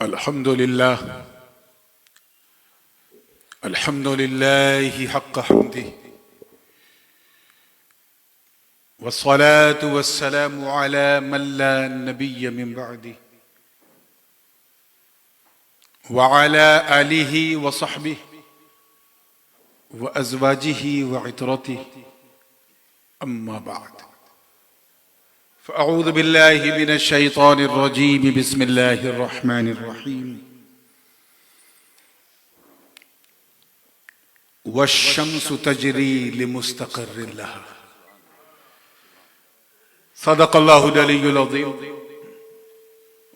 अल्हम्दुलिल्लाह अल्हम्दुलिल्लाहि हक़्क़ हम्दिही वस्सलातु वस्सलामु अला मन ला नबिय्य मिन बअदिही व अला आलिहि व सहबिही व अज़वाजिही व इतरतिही अम्मा बअद फ़अऊज़ु बिल्लाहि मिनश शैतानिर रजीम बिस्मिल्लाहिर रहमानिर रहीम वश्शम्सु तजरी लिमुस्तक़र्रिन लहा सदक़ल्लाहुल अलीयुल अज़ीम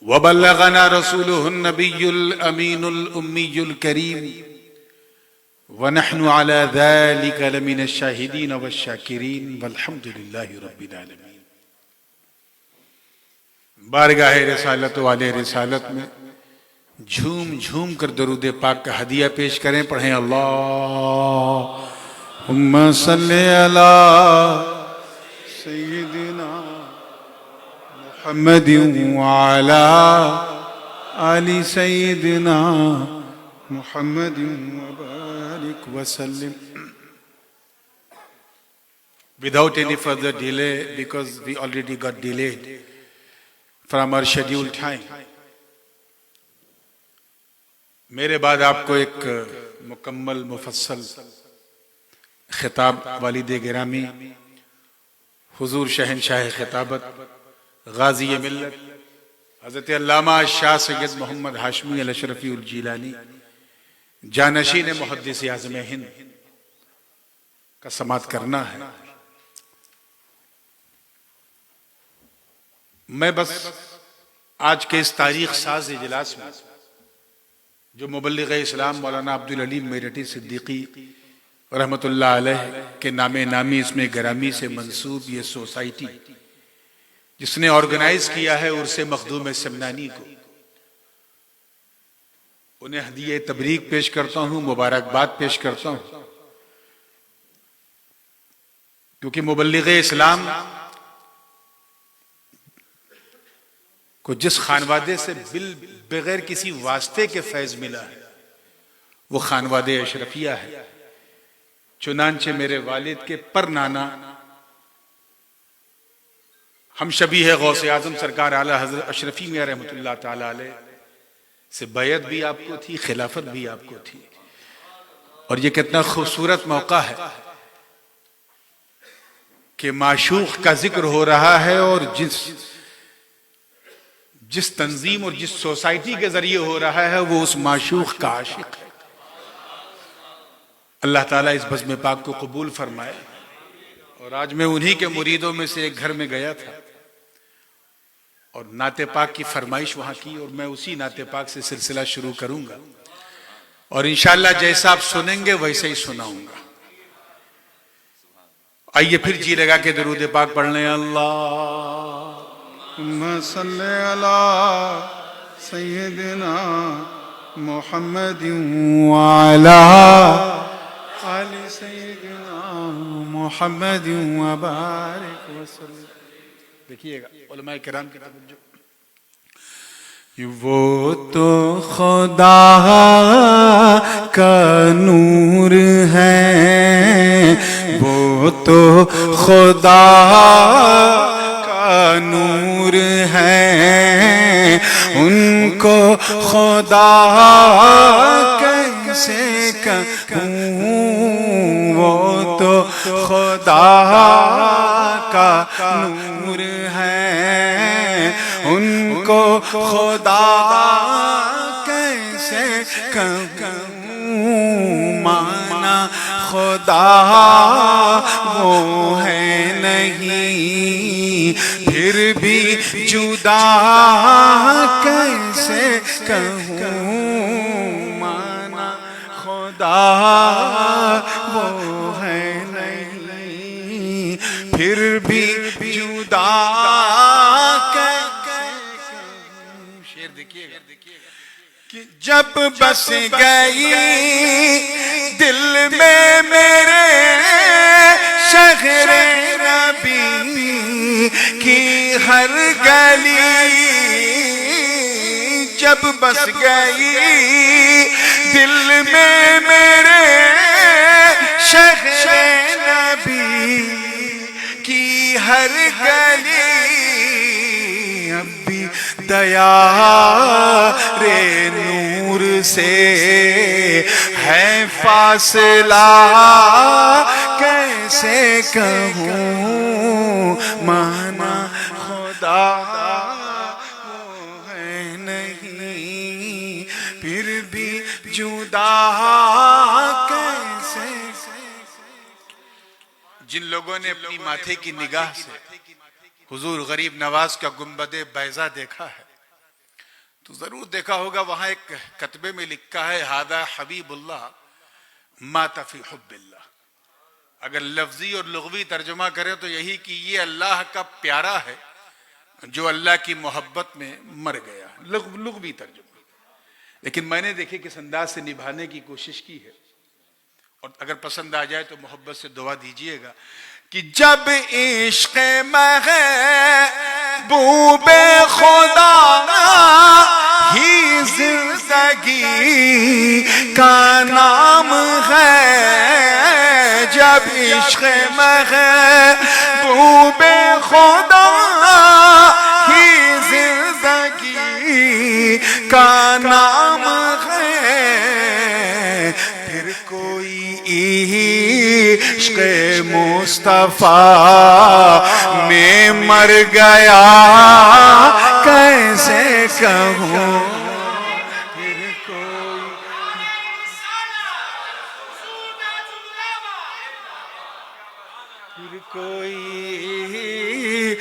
व बल्लगना रसूलुहुन नबियुल अमीनुल उम्मियुल करीम व नहनु अला ज़ालिका लमिनश शाहिदीन वश्शाकिरीन वल्हम्दुलिल्लाहि रब्बिल आलमीन। बारगाह रिसालत वाले रिसालत में झूम झूम कर दरूद पाक का हदिया पेश करें। पढ़ें अल्लाहुम्मा सल्ली अला सय्यिदिना मुहम्मदिन व अला आलि सय्यिदिना मुहम्मदिन व बारिक व सल्लिम। Without any further delay, because we already got delayed from our scheduled time, मेरे बाद आपको एक मुकम्मल मुफस्सल खिताब वालिद गिरामी हुजूर शहनशाह खिताबत गाजी मिल्लत हज़रत अल्लामा शाह सैयद मोहम्मद हाशमी अल अशरफी उल जीलानी जानशीन मुहद्दिस आज़म हिंद का समात करना है। मैं बस आज के इस तारीख साज इजलास में जो मुबल्लिग़ इस्लाम मौलाना अब्दुल अलीम मेरठी सिद्दीकी रहमतुल्लाह अलैह के नामे नामी इसमें गिरामी से मंसूब ये सोसाइटी जिसने ऑर्गेनाइज किया है उर्से मखदूम समनानी को, उन्हें हदीये तबरीक पेश करता हूँ, मुबारकबाद पेश करता हूँ, क्योंकि मुबल्लिग़ इस्लाम को जिस खानवादे से बगैर किसी वास्ते के फैज मिला है वो खानवादे अशरफिया है। चुनांचे मेरे वालिद के पर नाना हम शबीह गौसे आजम सरकार आला हज़रत अशरफी मियां रहमतुल्लाह ताला अलैह से बैत भी आपको थी, खिलाफत भी आपको थी। और ये कितना खूबसूरत मौका है कि माशूक का जिक्र हो रहा है और जिस तंजीम और जिस सोसाइटी के जरिए हो रहा है वो उस माशूक का आशिक है। अल्लाह ताला इस बज़्म पाक को कबूल फरमाए। और आज मैं उन्हीं के मुरीदों में से एक घर में गया था और नाते पाक की फरमाइश वहां की और मैं उसी नाते पाक से सिलसिला शुरू करूंगा और इंशाअल्लाह जैसा आप सुनेंगे वैसे ही सुनाऊंगा। आइए फिर जी लगा के दरूद पाक पढ़ लें। अल्लाहुम्मा सल्ली अला सय्यिदिना मुहम्मदिन व अला आलि सय्यिदिना मुहम्मदिन व बारिक व सल्लिम। देखिएगा उलमाए किराम की तवज्जो। वो तो खुदा का नूर है, वो तो खुदा का नूर है, उनको खुदा कैसे कहूँ, वो तो खुदा का नूर है, उनको खुदा कैसे कहूँ, माना खुदा वो है नहीं, फिर भी जुदा कैसे कहूँ, माना खुदा वो है नहीं, फिर भी जुदा कैसे कहूँ। शेर देखिएगा कि जब बस गई दिल में मेरे शहरे नबी की हर गली, जब बस गई दिल में मेरे शहरे नबी की हर गली, अब भी दया रे नूर से है फासला, कैसे कहूँ माना खुदा वो है नहीं, फिर भी जुदा कैसे। जिन लोगों ने अपनी माथे की निगाह से हुजूर गरीब नवाज का गुंबदे बैजा देखा है तो जरूर देखा होगा वहां एक कतबे में लिखा है हादा हबीबुल्लाह माता फी हुब्बिल्लाह। अगर लफ्जी और लुग़वी तर्जुमा करें तो यही कि ये अल्लाह का प्यारा है जो अल्लाह की मोहब्बत में मर गया, लुग़वी तर्जुमा। लेकिन मैंने देखे किस अंदाज से निभाने की कोशिश की है, और अगर पसंद आ जाए तो मोहब्बत से दुआ दीजिएगा कि जब इश्क़ महबूबे खुदा ही जिंदगी का नाम है, जब इश्क़ महबूबे खुदा ही जिंदगी का नाम है, फिर कोई इश्क़ मुस्तफ़ा में मर गया, कैसे कहूँ फिर कोई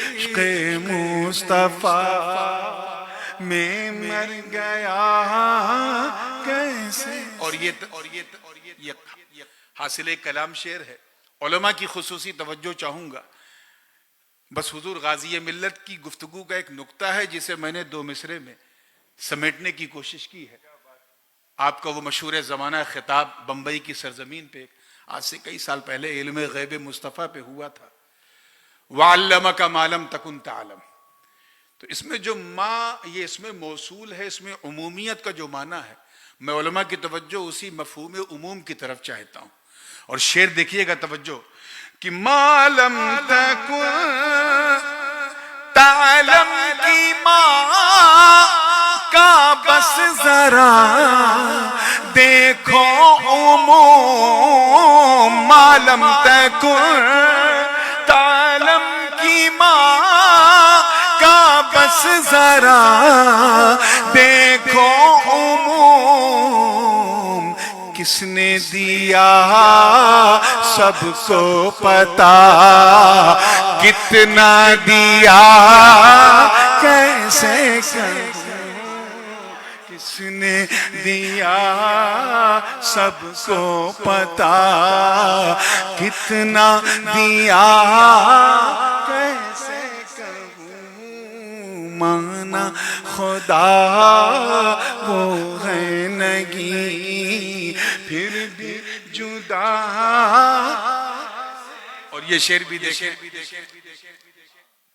इश्क़ मुस्तफ़ा में मर गया कैसे। और ये हासिल कलाम शेर है, उलमा की खुसूसी तवज्जो चाहूंगा। बस हुजूर गाजी मिल्लत की गुफ्तगू का एक नुक्ता है जिसे मैंने 2 मिसरे में समेटने की कोशिश की है। आपका वो मशहूर ज़माना खिताब बम्बई की सरजमीन पे आज से कई साल पहले इल्म गैब मुस्तफ़ा पे हुआ था, वअल्लमका मा लम तकुन तालम। तो इसमें जो माँ, ये इसमें मौसूल है, इसमें उमूमियत का जो माना है, मैं उलमा की तवज्जो उसी मफहूम उमूम की तरफ चाहता हूँ। और शेर देखिएगा तवज्जो कि मालम तकुन तालम की माँ का बस जरा देखो उमूम, मालम तकुन तालम की माँ का बस जरा देखो उमूम, किसने दिया सबको पता, कितना दिया कैसे कहूं, किसने दिया सबको पता, कितना दिया कैसे कहूं, माना खुदा वो है नहीं, फिर भी जुदा। और ये शेर भी देखें,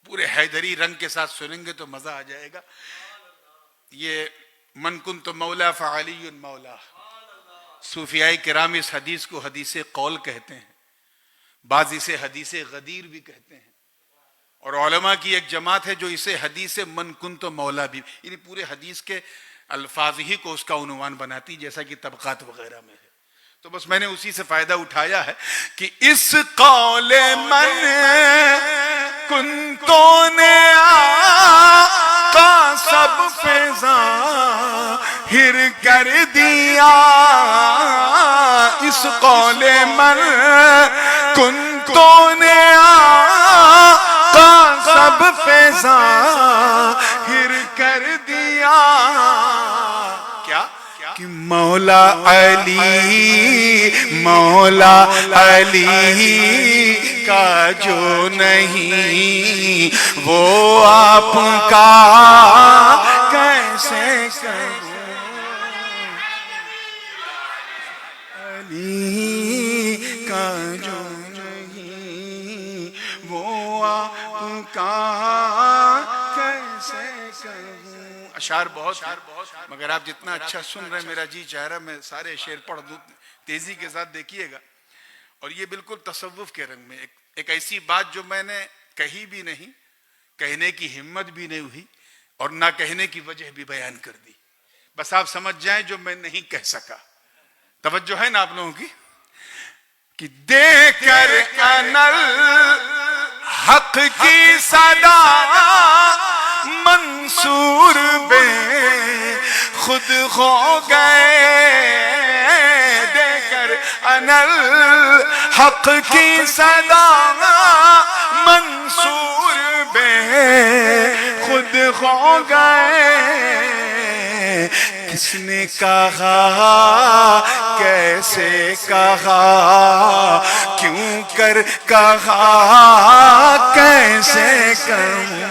पूरे हैदरी रंग के साथ सुनेंगे तो मजा आ जाएगा। ये मन कुन तो मौला फ़अलियुन मौला, सूफियाए किराम इस हदीस को हदीसे कौल कहते हैं, बाज़ इसे हदीसे गदीर भी कहते हैं, और उलमा की एक जमात है जो इसे हदीसे मन कुन तो मौला भी, यानी पूरे हदीस के अल्फाज ही को उसका उन्वान बनाती, जैसा कि तबक़ात वगैरह में है। तो बस मैंने उसी से फायदा उठाया है कि इस कौले मन कुंतों ने आका सब पे ज़ाहिर कर दिया, इस कौले मन कुंतों ने आका सब पे ज़ाहिर कर दिया। क्या कि मौला अली का जो नहीं वो आपका कैसे कहूं, अली का जो नहीं वो आपका कैसे कहूं। अशार बहुत हैं, मगर आप जितना अच्छा सुन रहे हैं मेरा जी चाह रहा मैं सारे शेर पढ़ दूं तेजी के साथ, देखिएगा। और ये बिल्कुल तसव्वुफ के रंग में एक ऐसी बात जो मैंने कही भी नहीं, कहने की हिम्मत भी नहीं हुई और ना कहने की वजह भी बयान कर दी। बस आप समझ जाएं जो मैं नहीं कह सका। तवज्जो है ना आप लोगों की? कि देकर अनल हक की सदा मंसूर बे खुद हो गए, देकर अनल हक की सदा मंसूर बे खुद हो गए। किसने कहा, कैसे कहा, क्यों कर कहा, कैसे कहूं,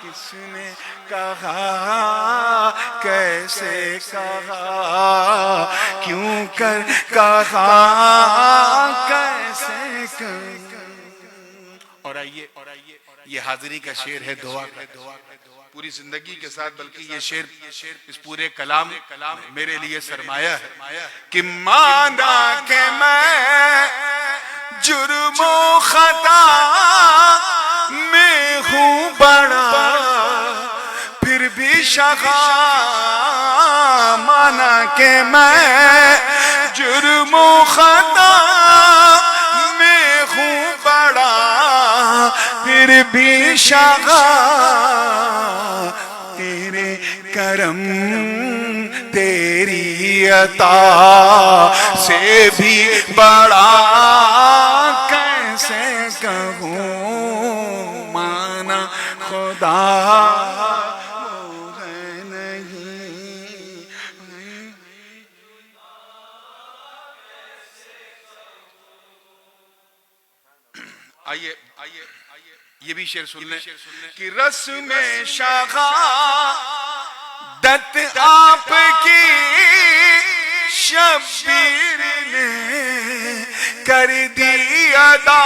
किसने कहा, कैसे कहा, क्यों कर कहा, कैसे कहूं। और आइए ये हाजिरी का शेर है, दुआ का, पूरी जिंदगी के साथ, बल्कि ये शेर इस पूरे कलाम मेरे लिए सरमाया है कि माना के मैं जुर्मो खता में हूँ बड़ा फिर भी शगा, माना के मैं जुर्मो खता में हूँ बड़ा फिर भी शगा, तेरे करम तेरी अता से भी बड़ा कैसे कहूँ, माना खुदा वो है नहीं। आइए ये भी शेर सुन लें कि रस में शाखा दत्त आपकी शब्बीर ने कर दी अदा,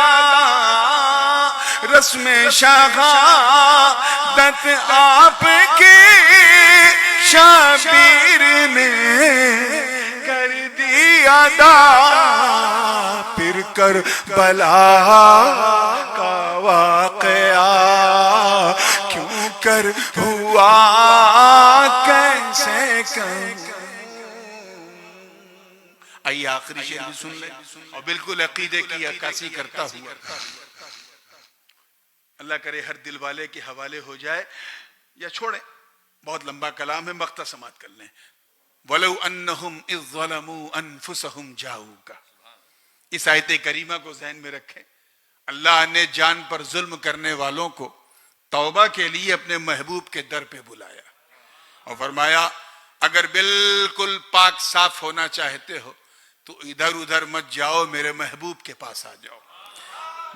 रस में शाखा दत्त आपकी शब्बीर ने कर दी अदा, फिर कर बला का वाक़या क्यों कर हुआ, कैसे कहूं। आइए आखिरी शेर भी सुन ले और बिल्कुल अकीदे की अक्कासी करता हुआ, अल्लाह करे हर दिल वाले के हवाले हो जाए, या छोड़े, बहुत लंबा कलाम है, मख्तसमात कर लें। वलौ अन्नहुम इज़ ज़लमू अनफुसहुम जाऊका, इस आयत करीमा को ज़हन में रखें। अल्लाह ने जान पर जुल्म करने वालों को तौबा के लिए अपने महबूब के दर पे बुलाया और फरमाया अगर बिल्कुल पाक साफ होना चाहते हो तो इधर उधर मत जाओ, मेरे महबूब के पास आ जाओ।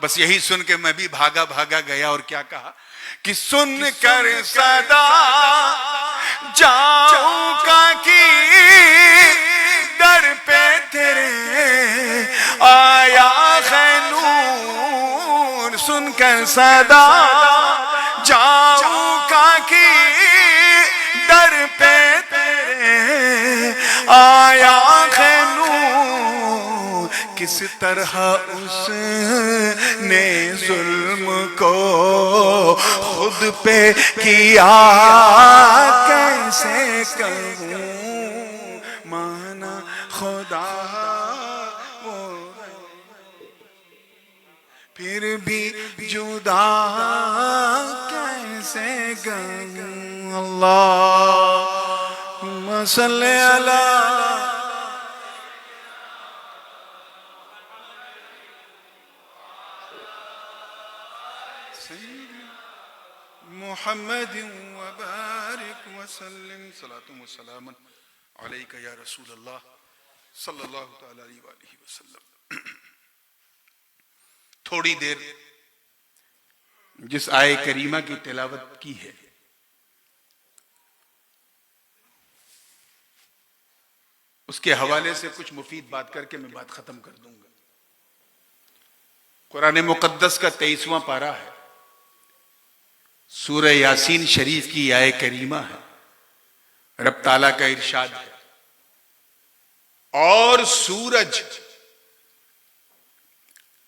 बस यही सुन के मैं भी भागा भागा गया और क्या कहा कि सुन कर सदा जाऊंगा कि दर पे तेरे आया है नूर, सुनकर सदा जाऊंगा कि दर पे तेरे आया है नूर, किस तरह उसने जुल्म को खुद पे किया, कैसे कहूँ माना खुदा वो फिर भी जुदा कैसे कहूँ। अल्लाहुम्मा सल्ली अला मुहम्मद व बारिक व सल्लिम सलातु व सलाम अलैका या रसूल अल्लाह सल्लल्लाहु तआला अलैहि वसल्लम। थोड़ी देर जिस आय करीमा की तिलावत की है उसके हवाले से कुछ मुफीद बात करके मैं बात खत्म कर दूंगा। कुरान मुकद्दस का 23वां पारा है सूरह यासीन शरीफ की आय करीमा है। रब ताला का इरशाद है, और सूरज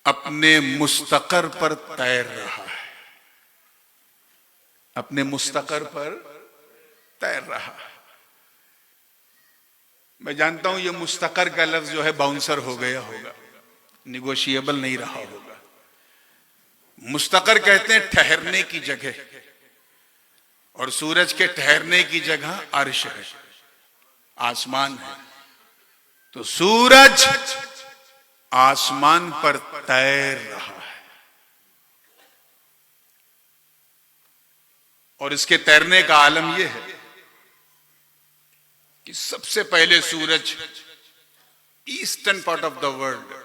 अपने मुस्तकर पर तैर रहा है, अपने मुस्तकर पर तैर रहा है। मैं जानता हूं ये मुस्तकर का लफ्ज जो है बाउंसर हो गया होगा, निगोशिएबल नहीं रहा होगा। मुस्तकर कहते हैं ठहरने की जगह, और सूरज के ठहरने की जगह अर्श है, आसमान है। तो सूरज आसमान पर तैर रहा है, और इसके तैरने का आलम यह है कि सबसे पहले सूरज eastern part of the world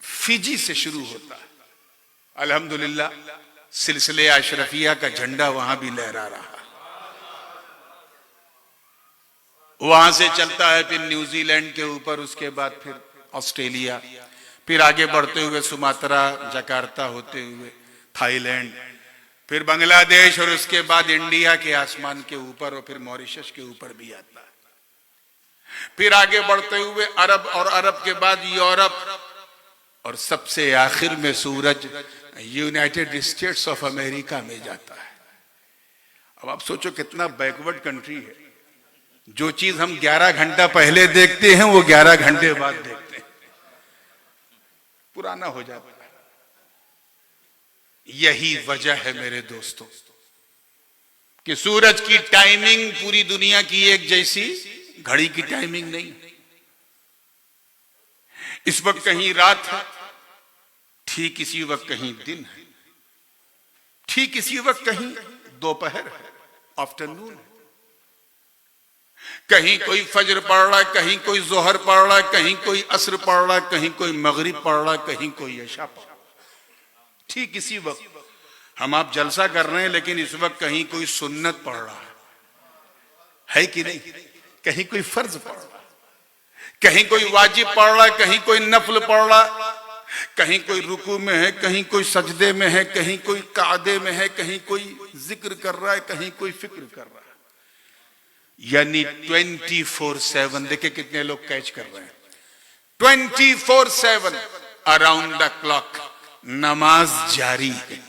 Fiji से शुरू होता है। अल्हम्दुलिल्लाह सिलसिले अशरफिया का झंडा वहां भी लहरा रहा है। वहां से चलता है फिर न्यूजीलैंड के ऊपर, उसके बाद फिर ऑस्ट्रेलिया, फिर आगे बढ़ते हुए सुमात्रा, जकार्ता होते हुए थाईलैंड, फिर बांग्लादेश, और उसके बाद इंडिया के आसमान के ऊपर, और फिर मॉरिशस के ऊपर भी आता है। फिर आगे बढ़ते हुए अरब, और अरब के बाद यूरोप, और सबसे आखिर में सूरज यूनाइटेड स्टेट्स ऑफ अमेरिका में जाता है। अब आप सोचो कितना बैकवर्ड कंट्री है। जो चीज हम 11 घंटा पहले देखते हैं वो 11 घंटे बाद देखते हैं, पुराना हो जाता है। यही वजह है मेरे दोस्तों कि सूरज की टाइमिंग पूरी दुनिया की एक जैसी घड़ी की टाइमिंग नहीं। इस वक्त कहीं रात है, ठीक इसी वक्त कहीं दिन है, ठीक इसी वक्त कहीं दोपहर है, आफ्टरनून है। कहीं कोई फजर पढ़ रहा है, कहीं कोई जोहर पढ़ रहा है, कहीं कोई असर पढ़ रहा है, कहीं कोई मगरिब पढ़ रहा है, कहीं कोई इशा पढ़ रहा है। ठीक इसी वक्त हम आप जलसा कर रहे हैं, लेकिन इस वक्त कहीं कोई सुन्नत पढ़ रहा है कि नहीं? कहीं कोई फर्ज पढ़ रहा है, कहीं कोई वाजिब पढ़ रहा है, कहीं कोई नफल पढ़ रहा है, कहीं कोई रुकू में है, कहीं कोई सजदे में है, कहीं कोई कादे में है, कहीं कोई जिक्र कर रहा है, कहीं कोई फिक्र कर रहा है। यानी 24/7, देखिए कितने लोग कैच कर रहे हैं। 24/7 अराउंड द क्लॉक नमाज जारी है।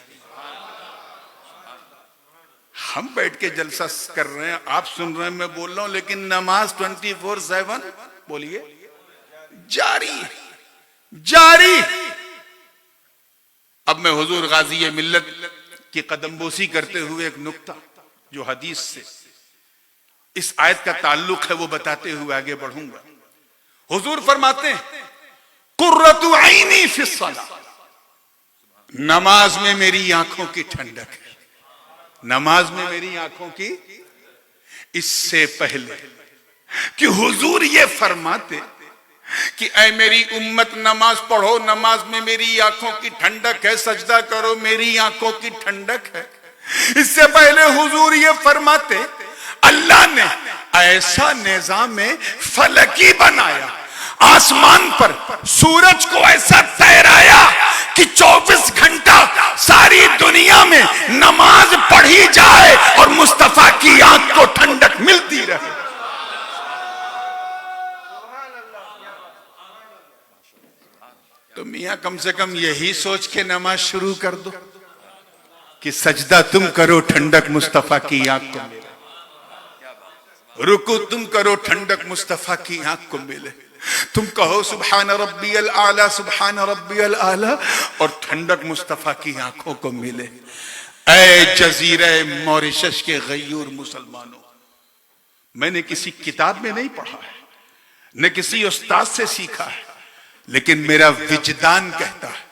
हम बैठ के जलसा कर रहे हैं, आप सुन रहे हैं, मैं बोल रहा हूं, लेकिन नमाज 24/7 बोलिए जारी जारी। अब मैं हुजूर गाजी मिल्लत की कदमबोसी करते हुए एक नुक्ता जो हदीस से इस आयत का ताल्लुक है वो बताते हुए आगे बढ़ूंगा। हुजूर फरमाते हैं, कुर्रतु ऐनी फिस सलाह, नमाज में मेरी आंखों की ठंडक है, नमाज में मेरी आंखों की। इससे पहले कि हुजूर ये फरमाते कि ऐ मेरी उम्मत नमाज पढ़ो, नमाज में मेरी आंखों की ठंडक है, सजदा करो मेरी आंखों की ठंडक है, इससे पहले हुजूर ये फरमाते अल्लाह ने ऐसा निजाम फलकी बनाया, आसमान पर सूरज को ऐसा तैराया कि 24 घंटा सारी दुनिया में नमाज पढ़ी जाए और मुस्तफा की आंख को ठंडक मिलती रहे। तो मियां कम से कम यही सोच के नमाज शुरू कर दो कि सजदा तुम करो ठंडक मुस्तफा की आंख को मिले, रुकू तुम करो ठंडक मुस्तफा की आंख को मिले, तुम कहो सुभान रब्बियल आला सुभान रब्बियल आला और ठंडक मुस्तफा की आंखों को मिले। ऐ जजीरे मॉरिशस के गयूर मुसलमानों, मैंने किसी किताब में नहीं पढ़ा है, न किसी उस्ताद से सीखा है, लेकिन मेरा विजदान कहता है,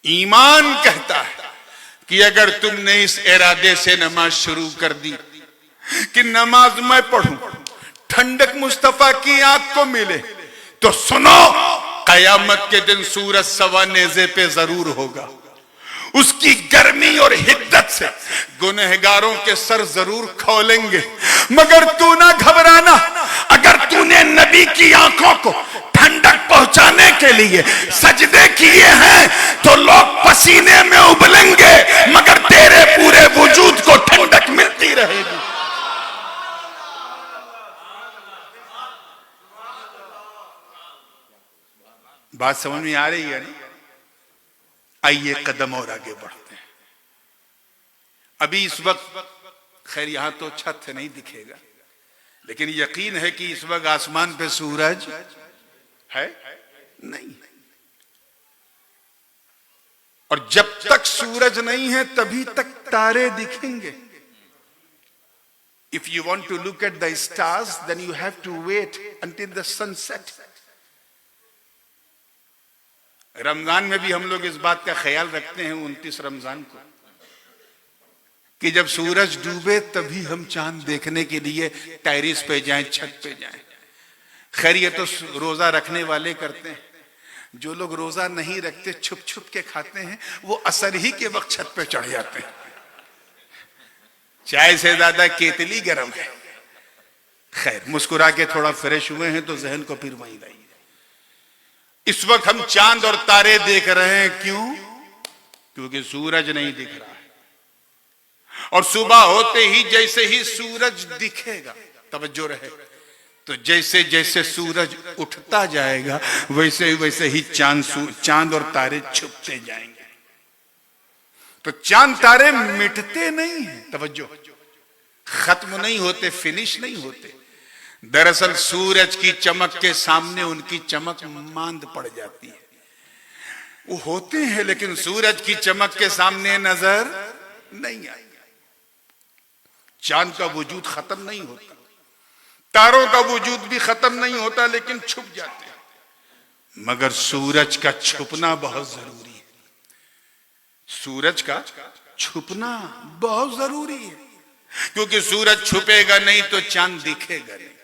ईमान कहता है कि अगर तुमने इस इरादे से नमाज शुरू कर दी कि नमाज मैं पढ़ूं ठंडक मुस्तफा की आंख को मिले, तो सुनो कयामत के दिन सूरज सवा नेज़े पे जरूर होगा, उसकी गर्मी और हिद्दत से गुनहगारों के सर जरूर खोलेंगे। मगर तू ना घबराना, अगर तूने नबी की आंखों को ठंडक पहुंचाई पहुंचाने के लिए सजदे किए हैं तो लोग पसीने में उबलेंगे, मगर तेरे पूरे वजूद को ठंडक मिलती रहेगी। बात समझ में आ रही है ना? आइए कदम और आगे बढ़ते हैं। अभी इस वक्त खैर यहां तो छत से नहीं दिखेगा, लेकिन यकीन है कि इस वक्त आसमान पे सूरज है नहीं, और जब तक सूरज नहीं है तभी तक तारे दिखेंगे। If you want to look at the stars, then you have to wait until the sun sets. Ramzan में भी हम लोग इस बात का ख्याल रखते हैं 29 रमजान को कि जब सूरज डूबे तभी हम चांद देखने के लिए टेरिस पे जाएं, छत पे जाएं। खैर ये तो रोजा रखने वाले करते हैं, जो लोग रोजा नहीं रखते छुप छुप के खाते हैं वो असर ही के वक्त छत पे चढ़ जाते हैं। चाय से ज्यादा केतली गर्म है। खैर मुस्कुरा के थोड़ा फ्रेश हुए हैं तो जहन को फिर वहीं लाइए। इस वक्त हम चांद और तारे देख रहे हैं, क्यों? क्योंकि सूरज नहीं दिख रहा है, और सुबह होते ही जैसे ही सूरज दिखेगा, तवज्जो रहे, तो जैसे जैसे सूरज उठता जाएगा वैसे वैसे ही चांद और तारे छुपते जाएंगे। तो चांद तारे मिटते नहीं हैं, तवज्जो, खत्म नहीं होते, फिनिश नहीं होते। दरअसल सूरज की चमक के सामने उनकी चमक मांद पड़ जाती है। वो होते हैं लेकिन सूरज की चमक के सामने नजर नहीं आएगा। चांद का वजूद खत्म नहीं होता, तारों का वजूद भी खत्म नहीं होता, लेकिन छुप जाते हैं। मगर सूरज का छुपना बहुत जरूरी है। सूरज का छुपना बहुत जरूरी है, क्योंकि सूरज छुपेगा नहीं तो चांद दिखेगा नहीं,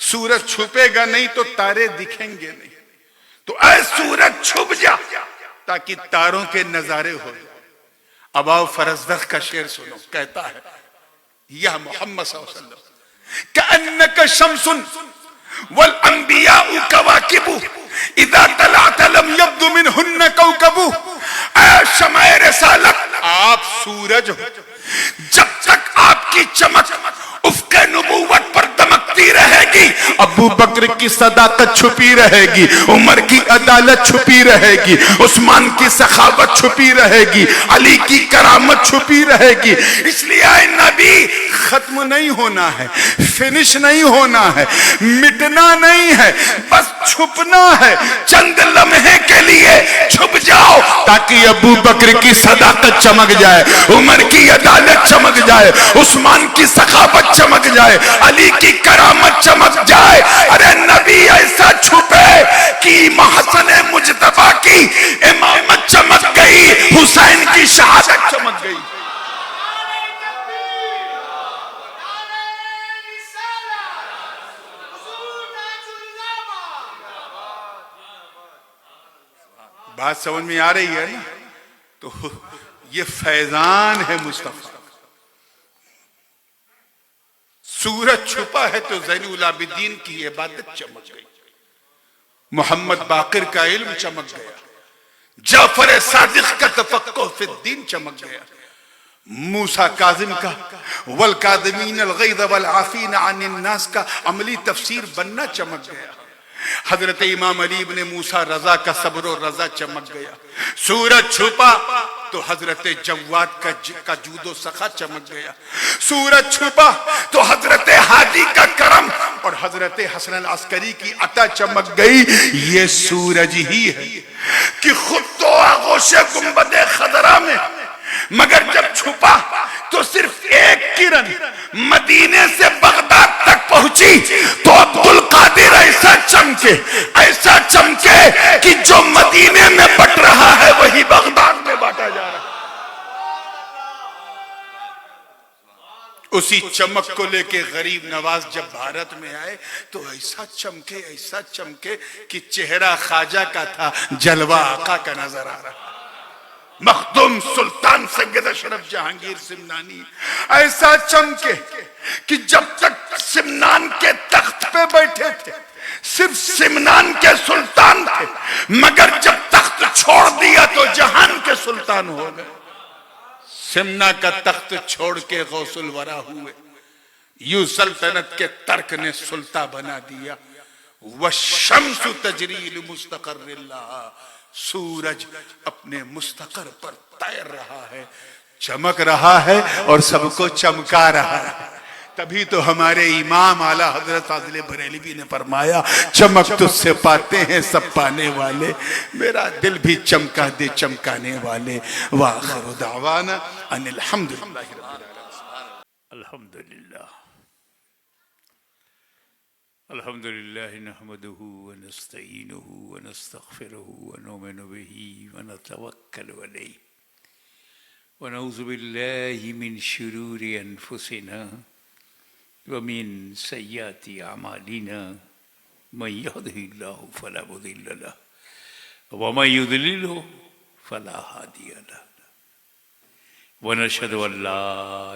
सूरज छुपेगा नहीं तो तारे दिखेंगे नहीं। तो ऐ सूरज छुप जा ताकि तारों के नजारे हो। अब आओ फरजदख का शेर सुनो, कहता है या मोहम्मद सल्लल्लाहु अलैहि वसल्लम कअन्नका शम्सुन वल अंबियाउ कवाकिबु इदा तलअत लम यब्दु मिनहुन्न कौकबु। ऐ शमाए रिसालत, आप सूरज हो, जब तक आपकी चमक उफ़क़े नबूवत पर दमकती रहेगी, अबू बकर की सदाकत छुपी रहेगी, उमर की अदालत छुपी रहेगी, उस्मान की सखावत छुपी रहेगी, अली की करामत छुपी रहेगी। इसलिए आए नबी, खत्म नहीं होना है, फिनिश नहीं होना है, मिटना नहीं है, बस छुपना है। चंद लम्हे के लिए छुप जाओ ताकि अबू बकर की सदाकत चमक जाए, उमर की अदालत चमक जाए, उस्मान की सखावत चमक जाए, अली की करामत चमक जाए। अरे नबी ऐसा छुपे कि महसने मुजतबा की इमामत चमक गई, हुसैन की शहादत चमक गई। बात समझ में आ रही है ना? तो ये फैजान है मुस्तफा। सूरज छुपा है तो ज़ैनुल आबिदीन की इबादत चमक गई, मोहम्मद बाकिर का इल्म चमक गया, जाफर सादिक का तफक्कुह फिद्दीन चमक गया, मूसा काजिम का वल कादिमीन अल गैज़ वल आफीन अनिन नास का अमली तफसीर बनना चमक गया। हजरत इमाम अली इब्ने मूसा रजा का सब्र और रजा चमक गया। सूरज छुपा तो हजरत जव्वाद का जूदो सखा चमक गया। सूरज छुपा तो हजरत हादी का करम और हजरत हसन अल अस्करी की अता चमक गई। ये सूरज ही है कि खुद तो आगोशे गुंबदे खदरा में, मगर जब छुपा तो सिर्फ एक किरण मदीने से बगदाद तक पहुंची तो अब्दुल कादिर ऐसा चमके कि जो मदीने में बट रहा है वही बगदाद में बांटा जा रहा है। उसी चमक को लेके गरीब नवाज जब भारत में आए तो ऐसा चमके कि चेहरा ख्वाजा का था, जलवा आका का नजर आ रहा। मखदूम सुल्तान सैयद अशरफ जहांगीर सिमनानी ऐसा चमके कि जब तक सिमनान के तख्त पे बैठे थे सिर्फ सिमनान के सुल्तान थे, मगर जब तख्त छोड़ दिया तो जहान के सुल्तान हो गए। सिमना का तख्त छोड़ के गौसुल वरा हुए, यूं सल्तनत के तर्क ने सुल्तान बना दिया। वशम्सु तजरील मुस्तक़र्रिल्लाह, सूरज अपने मुस्तकर पर तैर रहा है, चमक रहा है और सबको चमका रहा है। तभी तो हमारे इमाम आला हजरत आदिल बरेलवी ने फरमाया, चमक तुझसे पाते हैं सब पाने वाले, मेरा दिल भी चमका दे चमकाने वाले। व आखिरु दावाना अनिल हम्दुलिल्लाहि रब्बिल आलमीन। अल्हम्दुलिल्लाह अल्हम्दुलिल्लाह नहमदुहु व नस्तईनुहु व नस्तगफिरुहु व नुमिनु बिही व नतवक्कलु अलैहि व नऊज़ु बिल्लाहि मिन शुरूरि अनफुसिना व मिन सय्यिआति अमालिना, मन यहदिहिल्लाहु फला मुदिल्ल लहु व मन युद्लिलहु फला हादिय लहु व नशहदु अन ला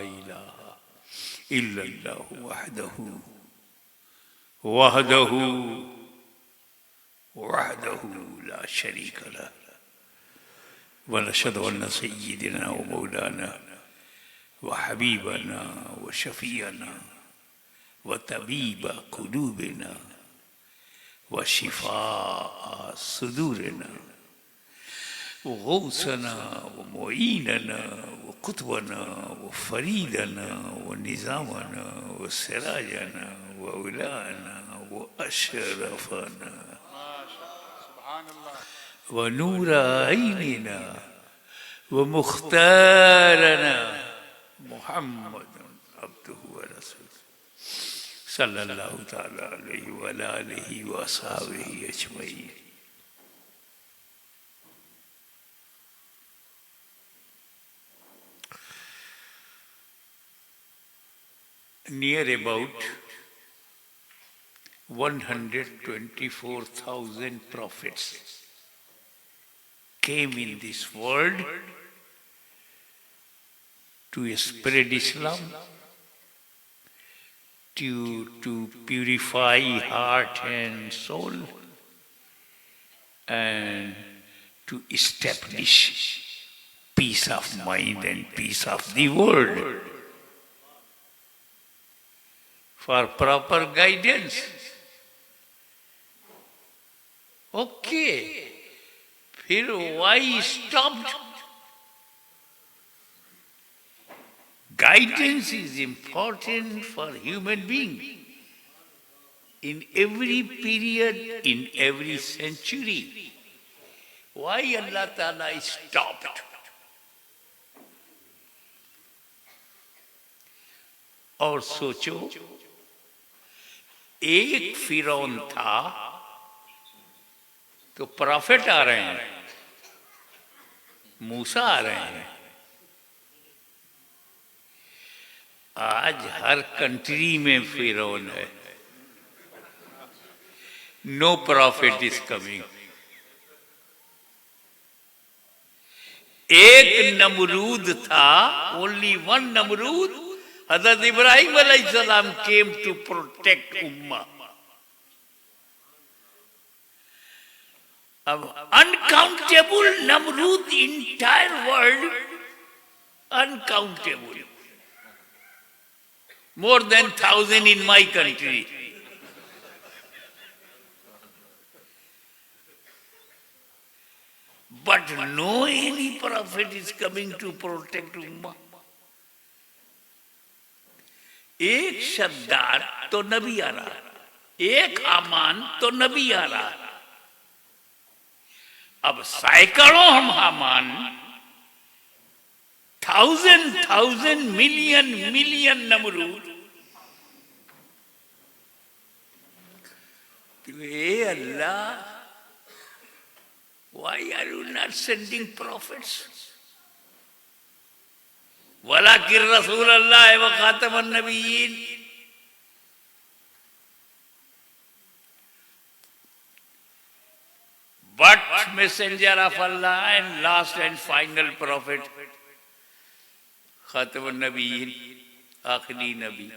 इलाहा इल्लल्लाहु वहदहु ला शरीक लहु व नशहदु अन्न सय्यिदना व मौलाना व हबीबना व शफीअना व तबीब कुलूबिना व शिफा सुदूरना व गौसना व मुईनना व कुतुबना व फरीदना व निज़ामना व सिराजना व उलाना व अशरफना व नूर ऐनिना व मुख्तारना मुहम्मद अब्दुहु व रसूलुहु सल्लल्लाहु तआला अलैहि व आलिहि व अस्हाबिहि अजमईन। Near about 124,000 prophets came in this world to spread Islam, to purify heart and soul, and to establish peace of mind and peace of the world. For proper guidance. Okay, फिर why stopped? Guidance is important for human being in every period, in every century. Why Allah Ta'ala stopped? और सोचो, एक फिरौन था तो profit आ रहे हैं, मूसा आ रहे हैं। आज हर कंट्री में फिरौन है। No prophet is coming. एक नमरूद था, ओनली वन नमरूद। हज़रत इब्राहिम अलैहिस्सलाम came to protect उम्मा। अब uncountable Namrud, entire world uncountable, more than 1,000 in my country. But no any prophet is coming to protect ummah. एक शद्दार तो नबी आ रहा, एक हामान तो नबी आ रहा। अब सैकड़ों हम Haman, 1,000 million Namrud. A Allah, why are you not sending prophets? वलाकिन रसूल अल्लाह व खातमुन नबिय्यीन। But messenger of Allah and last and final prophet, खातमुन नबिय्यीन, आखिरी नबी।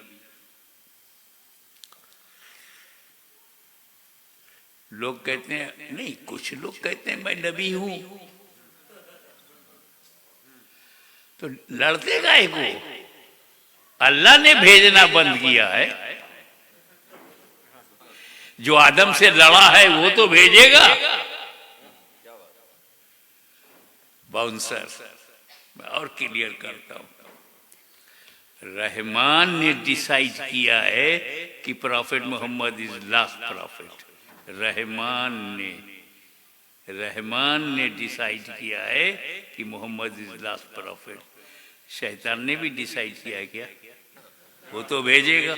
लोग कहते हैं नहीं, कुछ लोग कहते हैं मैं नबी हूं, तो लड़ते काहे को? अल्लाह ने भेजना बंद किया है। जो आदम से लड़ा है वो तो भेजेगा। बाउंसर, मैं और क्लियर करता हूं, रहमान ने डिसाइड किया है कि prophet Mohammad is last prophet. Rahman ने डिसाइड किया है कि मोहम्मद इज लास्ट प्रॉफिट। शैतान ने भी डिसाइड किया है क्या? वो तो भेजेगा।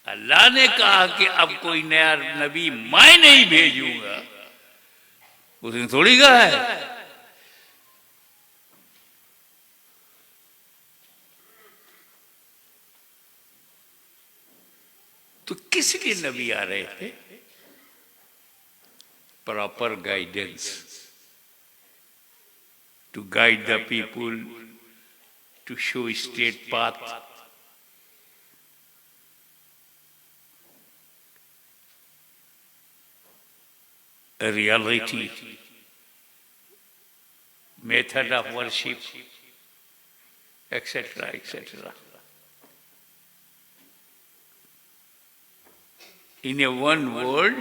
अल्लाह ने कहा कि अब कोई नया नबी मैं नहीं भेजूंगा, उसने थोड़ी कहा है। तो किस लिए नबी आ रहे थे? Proper guidance, to guide the people, to show straight path. Reality, method of worship, etcetera etcetera. In a one word,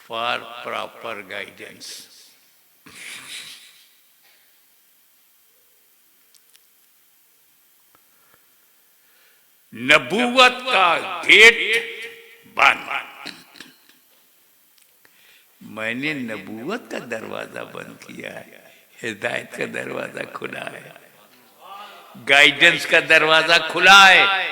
for proper guidance. नबूवत का गेट बंद। मैंने नबूवत का दरवाजा बंद किया है, हिदायत का दरवाजा खुला है, गाइडेंस का दरवाजा खुला है,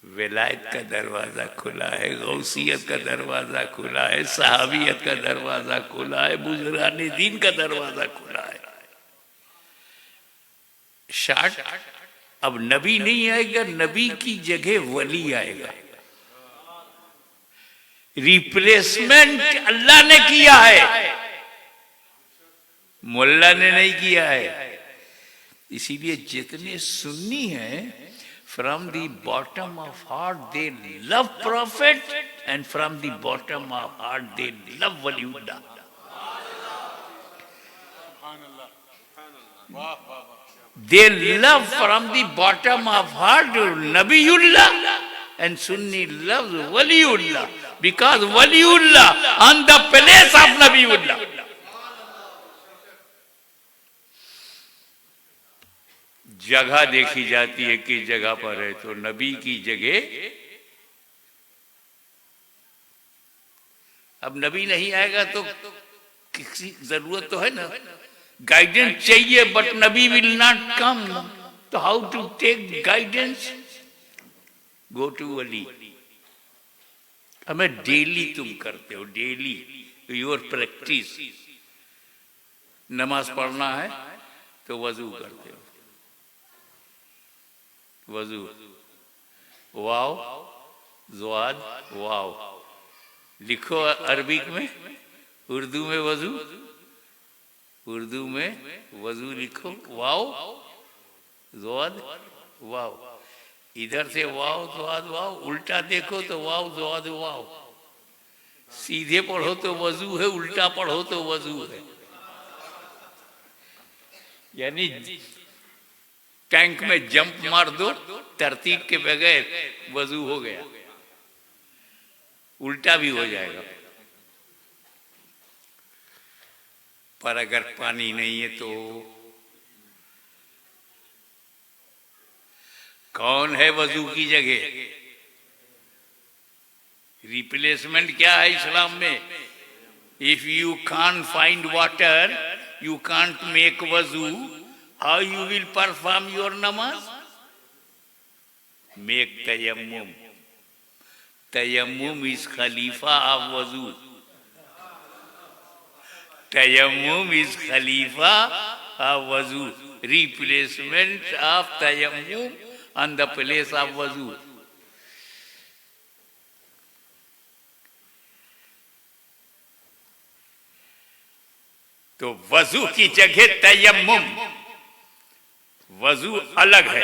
विलायत का दरवाजा खुला है, गौसियत का दरवाजा खुला है, सहाबियत का दरवाजा खुला है, बुजुर्गाने दीन का दरवाजा खुला है। शार्ट, अब नबी नहीं आएगा, नबी की जगह वली आएगा। रिप्लेसमेंट अल्लाह ने किया है, मुल्ला ने नहीं किया है। इसीलिए जितने सुन्नी हैं, from the bottom of heart they love prophet, and from the bottom of heart they love waliullah. They love from the bottom of heart Nabiullah, and Sunni loves waliullah, because waliullah on the place of Nabiullah. जगह देखी जाती है किस जगह पर है, तो नबी की जगह। अब नबी नहीं आएगा तो किसी जरूरत तो है ना, गाइडेंस चाहिए, but Nabi will not come, तो how to take guidance? Go to वली। हमें डेली तुम करते हो, डेली योर प्रैक्टिस। नमाज पढ़ना है तो वजू करते हो, वजू, वाव, ज़वाद, वाव लिखो अरबिक में, उर्दू में वजू, उर्दू में वजू लिखो, वाव, ज़वाद, वाव। इधर से वाव, ज़वाद, वाव, उल्टा देखो तो वाव, ज़वाद, वाव। सीधे पढ़ो तो वजू है, उल्टा पढ़ो तो वजू है। यानी टैंक में जंप मार दो, तरतीब के बगैर वजू हो गया, उल्टा भी हो जाएगा। पर अगर पानी नहीं है तो कौन है वजू की जगह? रिप्लेसमेंट क्या है इस्लाम में? If you can't find water, you can't make वजू, how you will perform your namaz? Make tayammum. Tayammum is khalifa of wudu. Tayammum is khalifa of wudu. Replacement of tayammum on the place of wudu. तो वजू की जगह तयम्मुम। वजू अलग है,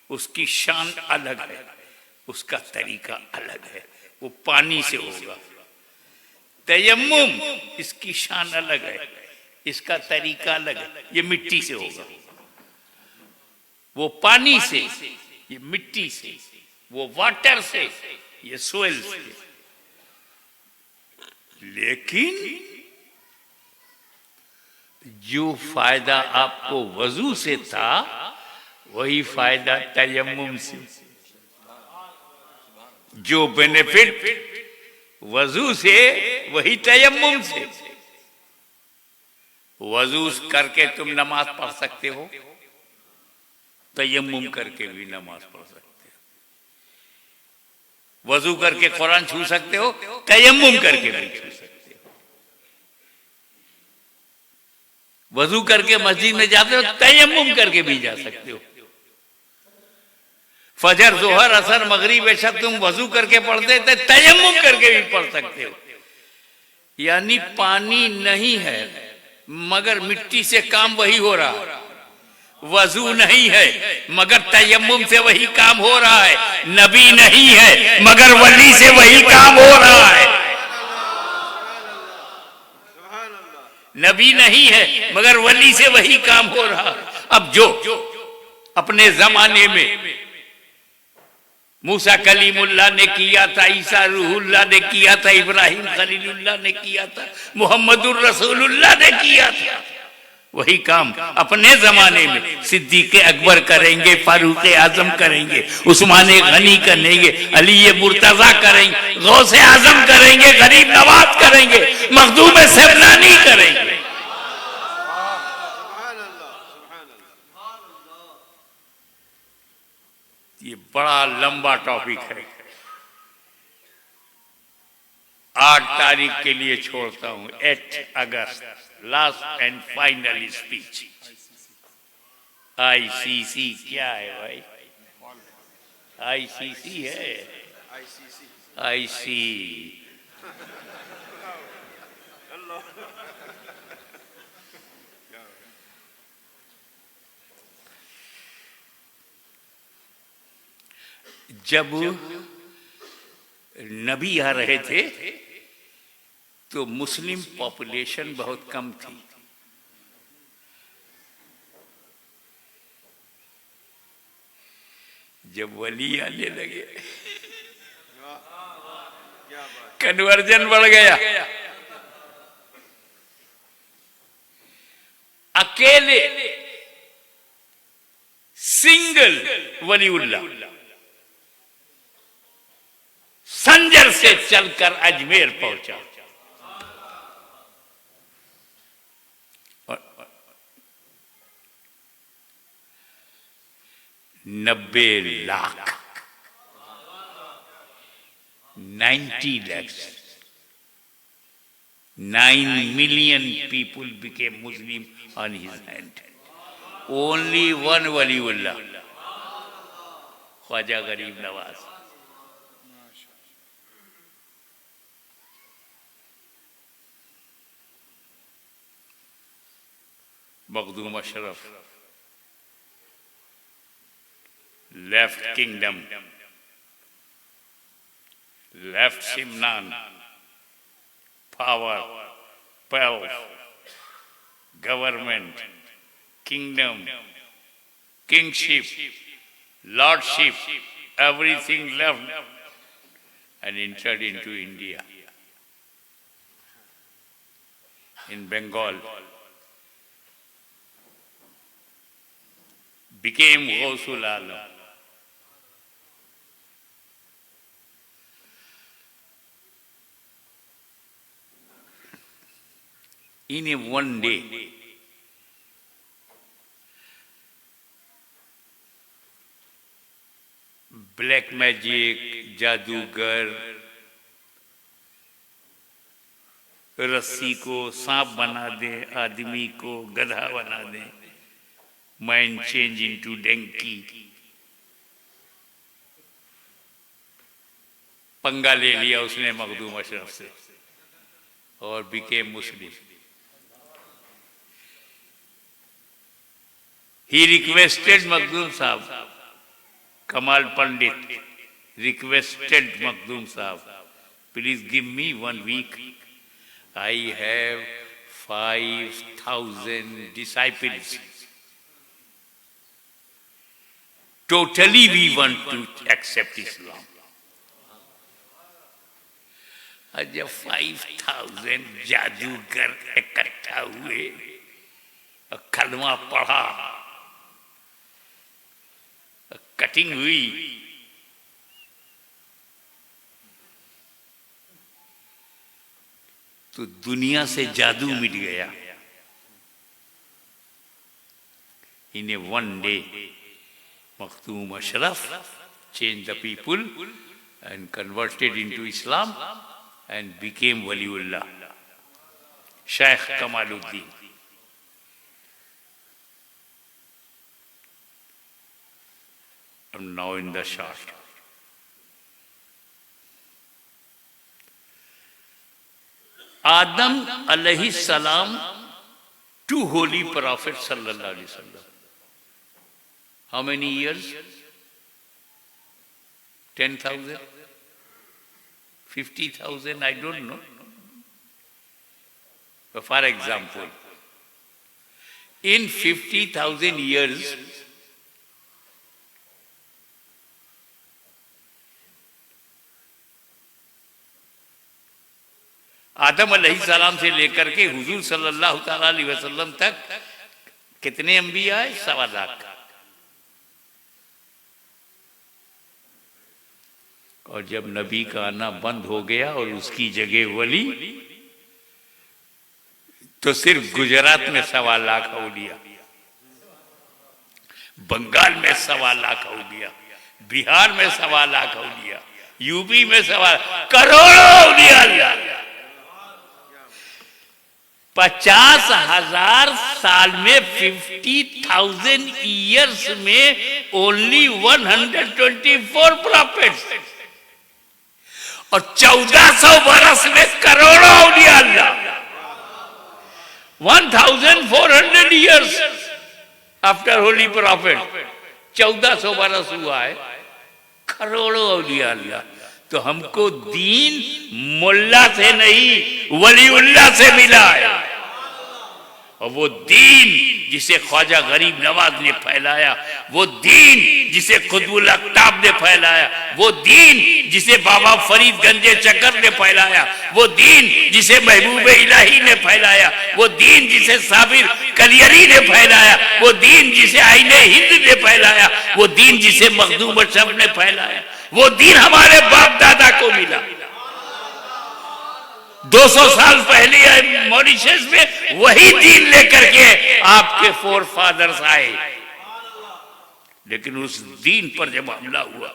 उसकी शान अलग है, उसका तरीका अलग है, वो पानी से होगा। तयम्मुम इसकी शान अलग है, इसका तरीका अलग है, ये मिट्टी से होगा। वो पानी से, ये मिट्टी से, वो वाटर से, ये सोइल से। लेकिन जो फायदा आपको वजू से था वही फायदा तयम्मुम से। जो बेनिफिट वजू से वही तयम्मुम से। वजू करके तुम नमाज पढ़ सकते हो, तयम्मुम करके भी नमाज पढ़ सकते हो। वजू करके कुरान छू सकते हो, तयम्मुम करके भी छू सकते हो। वजू करके मस्जिद में जाते हो, तयम्मुम करके भी जा सकते हो। फजर, जोहर, असर, मगरिब, बेशक तुम वजू करके पढ़ते थे, तयम्मुम करके भी पढ़ सकते हो। यानी पानी नहीं है मगर मिट्टी से काम वही हो रहा है। वजू नहीं है मगर तयम्मुम से वही काम हो रहा है। नबी नहीं है मगर वली से वही काम हो रहा है। नबी नहीं है मगर वली से वही काम हो रहा है। अब जो अपने जमाने में मूसा कलीमुल्लाह ने किया था, ईसा रूहुल्लाह ने किया था, इब्राहिम खलीलुल्लाह ने किया था, मुहम्मदुर रसूलुल्लाह ने किया था, वही काम अपने जमाने में सिद्दीक अकबर करेंगे, फारूक आजम करेंगे, उस्मान गनी करेंगे, अली मुर्तजा करेंगे, गौसे आजम करेंगे, गरीब नवाज करेंगे, मखदूम सबलानी करेंगे। ये बड़ा लंबा टॉपिक है, 8 तारीख के लिए छोड़ता हूं। 8 अगस्त last and final speech. ICC क्या है भाई? आईसीसी है, आईसी जब नबी आ रहे थे तो मुस्लिम पॉपुलेशन बहुत कम थी। जब वली आने लगे कन्वर्जन बढ़ गया। अकेले सिंगल वलीउल्लाह संजर से चलकर अजमेर पहुंचा। 90 lakh 90 lakhs 9 million people became Muslim on his hand. Only one Waliullah, Khwaja Garib Nawaz. Makhdoom Ashraf left kingdom, left Simnan, power, wealth, government, kingdom, kingship, lordship, everything left and entered into India. In Bengal, became Ghawsul Alam. In a one day, black magic, जादूगर, रस्सी को सांप बना दे, आदमी को गधा बना दे, mind change into Dunki, पंगा ले लिया उसने मखदूम अशरफ से और became Muslim. He requested Makhdoom Sahab, Kamal Pandit, requested Makhdoom Sahab, please give me 1 week. I have 5,000 disciples. Totally we want to accept Islam. और जब 5,000 जादूगर इकट्ठा हुए और कलमा पढ़ा, कटिंग हुई, तो दुनिया से जादू मिट गया. In a one day, Makhdoom Ashraf changed the people and converted into Islam and became Waliullah, Shaykh Kamaluddin. I'm now in the short. Adam alayhi salam to holy prophet sallallahu alaihi wasallam. How many years? 10,000? 50,000? I don't know. But for example, in 50,000 years, आदम अलैहिस्सलाम से लेकर के हुजूर सल्लल्लाहु ताला अलैहि वसल्लम तक कितने अंबिया है? 1.25 लाख. और जब नबी का आना बंद हो गया और उसकी जगह वली, तो सिर्फ गुजरात में 1.25 लाख औलिया, बंगाल में 1.25 लाख औलिया, बिहार में 1.25 लाख औलिया, यूपी में 1.25 करोड़ों औलिया. 50,000 साल में 50,000 ईयर्स में ओनली 124 प्रॉफिट्स और 1400 बरस में करोड़ों औलिया अल्लाह. 1400 ईयर्स आफ्टर होली प्रॉफिट, 1400 बरस हुआ है, करोड़ों औलिया अल्लाह. तो हमको दीन मुल्ला से नहीं वलीउल्लाह से मिला है. और वो दीन जिसे ख्वाजा गरीब नवाज ने फैलाया, वो दीन जिसे खुदबुल अख्ताब ने फैलाया, वो दीन जिसे बाबा फरीद गंजे चक्कर ने फैलाया, वो दीन जिसे महबूब इलाही ने फैलाया, वो दीन जिसे साबिर कलियरी ने फैलाया, वो दीन जिसे आईने हिंद ने फैलाया, वो दीन जिसे मखदूम अशरफ ने फैलाया, वो दीन हमारे बाप दादा को मिला. 200 साल पहले मॉरिशस में वही दीन लेकर के आपके फोर फादर्स आए. लेकिन उस दीन पर जब हमला हुआ,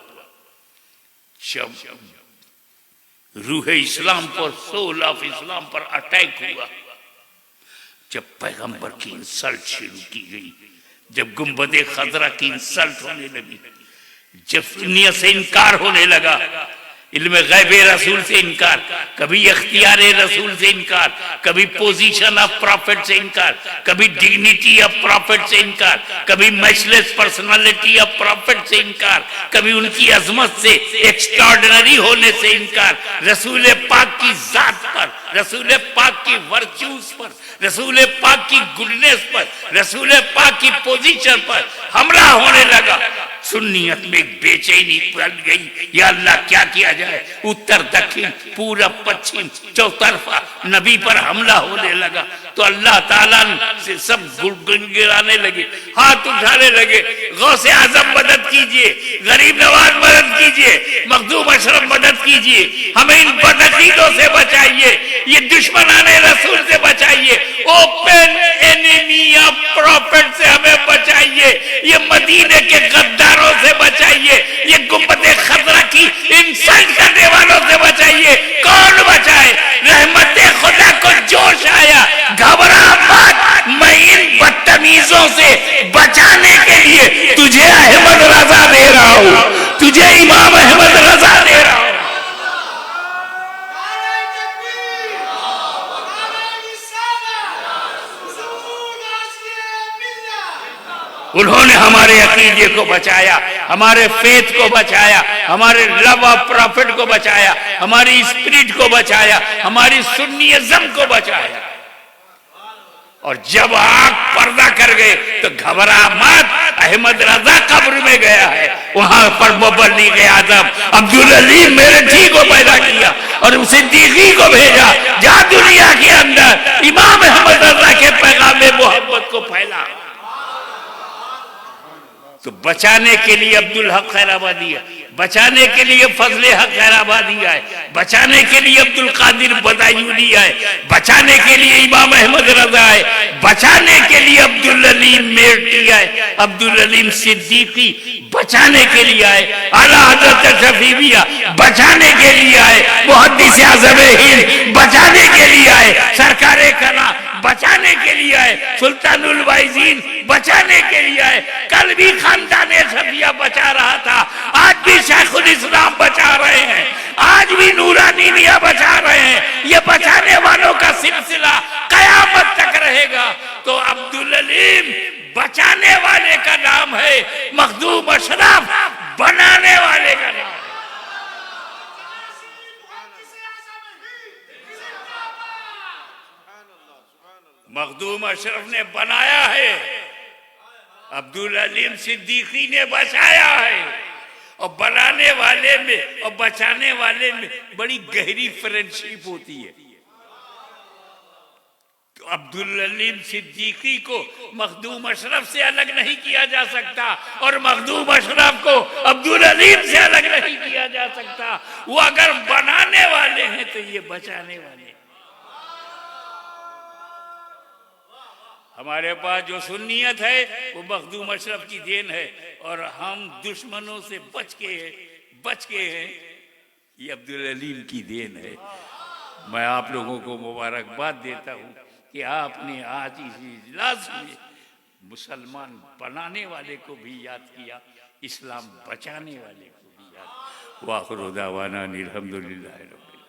जब रूह इस्लाम पर, सोल ऑफ इस्लाम पर अटैक हुआ, जब पैगंबर की इंसल्ट शुरू की गई, जब गुंबदे खजरा की इंसल्ट होने लगी, जब दुनिया से इनकार होने लगा, इल्म गैब रसूल से इनकार, कभी इख्तियार रसूल से इनकार, कभी पोजीशन ऑफ प्रॉफिट से इनकार, कभी डिग्निटी ऑफ प्रॉफिट से इनकार, कभी मैचलेस पर्सनालिटी ऑफ प्रॉफिट से इनकार, कभी उनकी अजमत से, एक्स्ट्राऑर्डिनरी होने से इनकार, रसूल पाक की जात पर, रसूल पाक की वर्च्यूज पर, रसूल पाक की गुडनेस पर, रसूल पाक की पोजीशन पर हमला होने लगा. सुन्नियत में बेचैनी फैल गई, या अल्लाह क्या किया जाए. उत्तर दक्षिण पूरब पश्चिम चौतरफा नबी पर हमला होने लगा. तो अल्लाह ताला से सब गुड़गुड़ाने लगे, हाथ उठाने लगे, गौसे आजम मदद कीजिए, गरीब नवाज मदद कीजिए, मखदूम अशरफ मदद कीजिए, हमें इन बदअकीदों से बचाइए, ये दुश्मनाने रसूल से बचाइए, ओपन एनिमी ऑफ प्रॉफिट से हमें बचाइए, ये मदीने के गद्दारों से बचाइए, ये गुंबदे खतरा की इंसल्ट करने वालों से बचाइए. कौन बचाए? रहमते खुदा को जोश आया, घबरा मत, मैं इन बदतमीजों से बचाने के लिए तुझे अहमद रजा दे रहा हूं, तुझे इमाम अहमद रजा दे रहा हूं. उन्होंने हमारे अकीदे को बचाया, हमारे फेथ को बचाया, हमारे लव ऑफ प्रॉफिट को बचाया, हमारी स्पिरिट को बचाया, हमारी सुन्नियज़्म को बचाया। और जब आग पर्दा कर गए तो घबरा मत, अहमद रजा कब्र में गया है, वहां पर मुबल्लिग़ आज़म अब्दुल अलीम मेरठी को पैदा किया और सिद्दीकी को भेजा, जा दुनिया के अंदर इमाम अहमद रजा के पैगाम मोहब्बत को फैला। तो बचाने के लिए अब्दुल हक खैराबादी है, बचाने के लिए फजले हक खैराबादी है, बचाने के लिए अब्दुल कादिर बदायूनी है, बचाने के लिए इमाम अहमद रजा है, बचाने के लिए अब्दुल अलीम मेरठी है, अब्दुल अलीम सिद्दीकी बचाने के लिए आए, आला हज़रत शफी मियां बचाने के लिए आए, मुहद्दिस आज़म हिंद बचाने के लिए आए, सरकारे कला बचाने के लिए आए, सुल्तानुल वाइज़ीन बचाने के लिए आए। कल भी खानदाने सफिया बचा रहा था, आज भी शेखुल इस्लाम बचा रहे हैं, आज भी नूरानी मियां बचा रहे हैं। ये बचाने वालों का सिलसिला कयामत तक रहेगा। तो अब्दुल अलीम बचाने वाले का नाम है, मखदूम अशरफ बनाने वाले का नाम। मखदूम अशरफ ने बनाया है, अब्दुल अलीम सिद्दीकी ने बचाया है। और बनाने वाले में और बचाने वाले में बड़ी गहरी फ्रेंडशिप होती है। तो अब्दुल अलीम सिद्दीकी को मखदूम अशरफ से अलग नहीं किया जा सकता और मखदूम अशरफ को अब्दुल अलीम से अलग नहीं किया जा सकता। वो अगर बनाने वाले हैं तो ये बचाने वाले। हमारे पास जो सुन्नियत है वो मखदूम अशरफ की देन है और हम दुश्मनों से बच के हैं, ये अब्दुल अलीम की देन है। मैं आप लोगों को मुबारकबाद देता हूँ कि आपने आज इस इजलास में मुसलमान बनाने वाले को भी याद किया, इस्लाम बचाने वाले को भी याद। वाखिर दावाना अनिल हम्दुलिल्लाहि रब्बिल